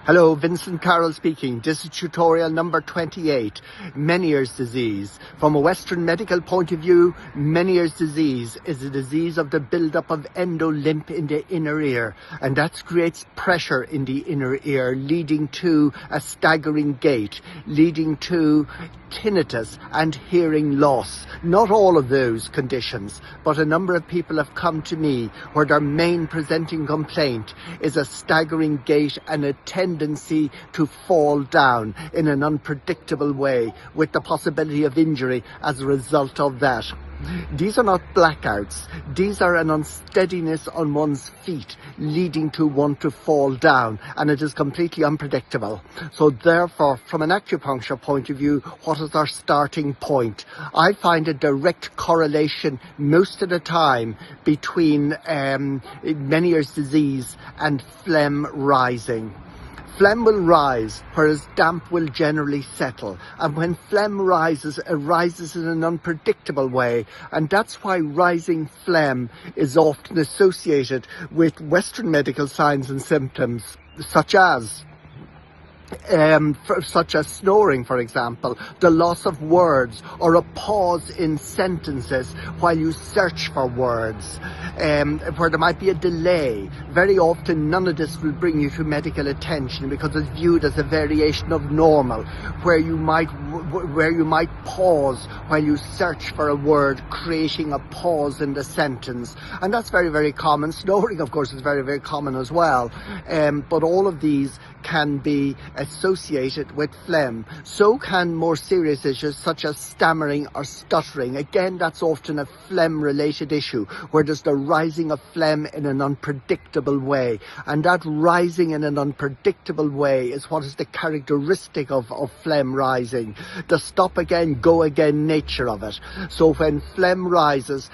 Hello, Vincent Carroll speaking. This is tutorial number 28, Ménière's disease. From a Western medical point of view, Ménière's disease is a disease of the build-up of endolymph in the inner ear, and that creates pressure in the inner ear, leading to a staggering gait, leading to tinnitus and hearing loss. Not all of those conditions, but a number of people have come to me where their main presenting complaint is a staggering gait and a tendency to fall down in an unpredictable way, with the possibility of injury as a result of that. These are not blackouts. These are an unsteadiness on one's feet, leading to one to fall down, and it is completely unpredictable. So therefore, from an acupuncture point of view, what is our starting point? I find a direct correlation most of the time between Ménière's disease and phlegm rising. Phlegm will rise, whereas damp will generally settle. And when phlegm rises, it rises in an unpredictable way. And that's why rising phlegm is often associated with Western medical signs and symptoms, such as snoring, for example, the loss of words, or a pause in sentences while you search for words, where there might be a delay. Very often none of this will bring you to medical attention because it's viewed as a variation of normal, where you might pause while you search for a word, creating a pause in the sentence. And that's very, very common. Snoring, of course, is very, very common as well. But all of these can be associated with phlegm. So can more serious issues such as stammering or stuttering. Again, that's often a phlegm related issue, where there's the rising of phlegm in an unpredictable way. And that rising in an unpredictable way is what is the characteristic of phlegm rising, the stop again, go again nature of it. So when phlegm rises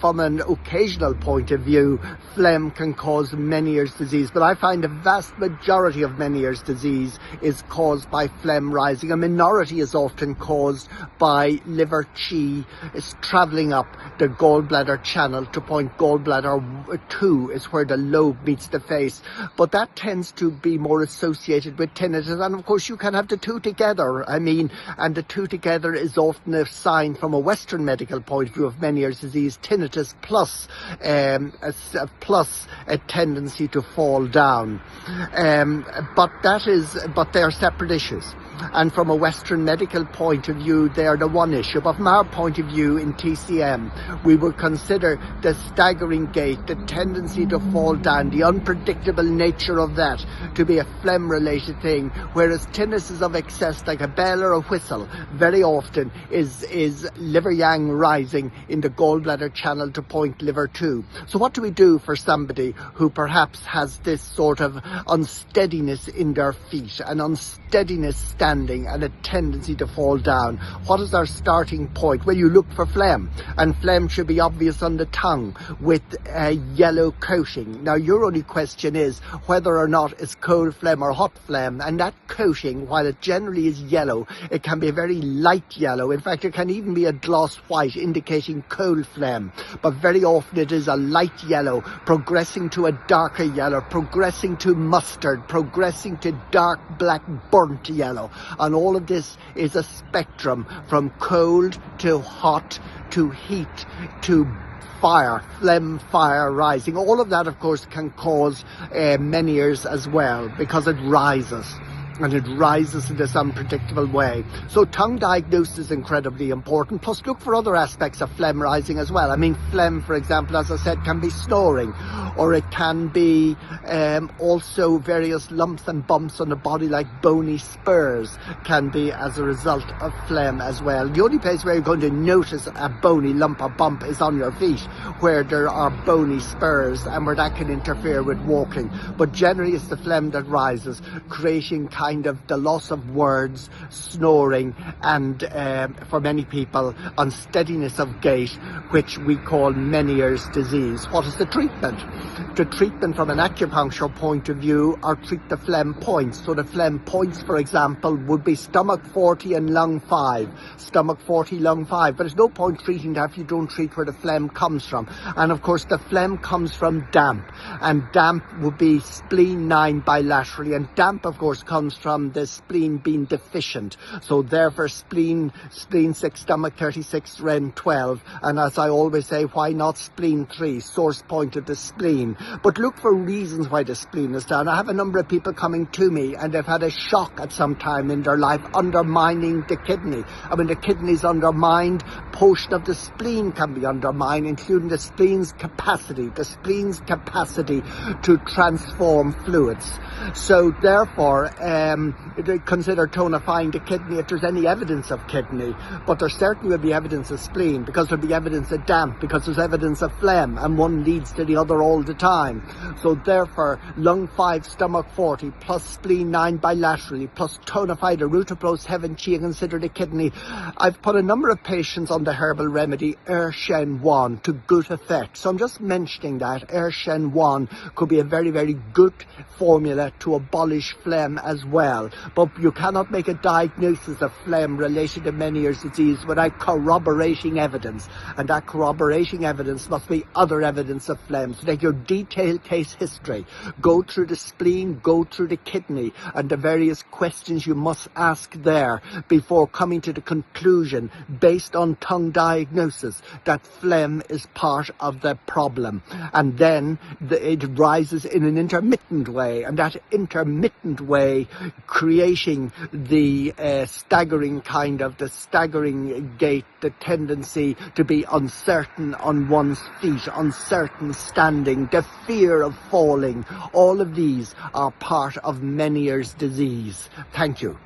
from an occasional point of view, phlegm can cause Ménière's disease. But I find the vast majority of Ménière's disease is caused by phlegm rising. A minority is often caused by liver qi is travelling up the gallbladder channel to point gallbladder 2 is where the lobe meets the face. But that tends to be more associated with tinnitus. And of course you can have the two together. And the two together is often a sign from a Western medical point of view of Ménière's disease, tinnitus plus a tendency to fall down. But they are separate issues. And from a Western medical point of view, they are the one issue. But from our point of view in TCM, we would consider the staggering gait, the tendency to fall down, the unpredictable nature of that to be a phlegm-related thing, whereas tinnitus of excess, like a bell or a whistle, very often is liver yang rising in the gallbladder channel to point liver 2. So what do we do for somebody who perhaps has this sort of unsteadiness in their feet, an unsteadiness standing and a tendency to fall down? What is our starting point? Well, you look for phlegm, and phlegm should be obvious on the tongue with a yellow coating. Now, your only question is whether or not it's cold phlegm or hot phlegm, and that coating, while it generally is yellow, it can be a very light yellow. In fact, it can even be a gloss white, indicating cold phlegm, but very often it is a light yellow, progressing to a darker yellow, progressing to mustard, progressing to dark black burnt yellow. And all of this is a spectrum from cold to hot to heat to fire, phlegm fire rising. All of that, of course, can cause Ménière's as well, because it rises. And it rises in this unpredictable way. So tongue diagnosis is incredibly important. Plus look for other aspects of phlegm rising as well. Phlegm, for example, as I said, can be snoring, or it can be also various lumps and bumps on the body, like bony spurs, can be as a result of phlegm as well. The only place where you're going to notice a bony lump or bump is on your feet, where there are bony spurs and where that can interfere with walking. But generally it's the phlegm that rises, creating kind kind of the loss of words, snoring, and for many people, unsteadiness of gait, which we call Méniere's disease. What is the treatment? The treatment from an acupuncture point of view are treat the phlegm points. So the phlegm points, for example, would be stomach 40 and lung 5. Stomach 40, lung 5. But there's no point treating that if you don't treat where the phlegm comes from. And of course the phlegm comes from damp. And damp would be spleen 9 bilaterally. And damp of course comes from the spleen being deficient. So therefore spleen 6, stomach 36, Ren 12. And as I always say, why not spleen 3? Source point of the spleen. But look for reasons why the spleen is down. I have a number of people coming to me and they've had a shock at some time in their life undermining the kidney. And when the kidney is undermined, portion of the spleen can be undermined, including the spleen's capacity to transform fluids. So therefore, consider tonifying the kidney if there's any evidence of kidney. But there certainly will be evidence of spleen, because there'll be evidence of damp, because there's evidence of phlegm, and one leads to the other all the time. So therefore, lung 5, stomach 40, plus spleen 9 bilaterally, plus tonify the rutopros heaven chi and consider the kidney. I've put a number of patients on the herbal remedy Shen 1 to good effect. So I'm just mentioning that Shen 1 could be a very, very good formula to abolish phlegm as well. But you cannot make a diagnosis of phlegm related to Méniere's disease without corroborating evidence. And that corroborating evidence must be other evidence of phlegm. So take your detailed case history, go through the spleen, go through the kidney, and the various questions you must ask there before coming to the conclusion, based on tongue diagnosis, that phlegm is part of the problem. And then it rises in an intermittent way, and that intermittent way creating the staggering gait, the tendency to be uncertain on one's feet, uncertain standing, the fear of falling. All of these are part of Méniere's disease. Thank you.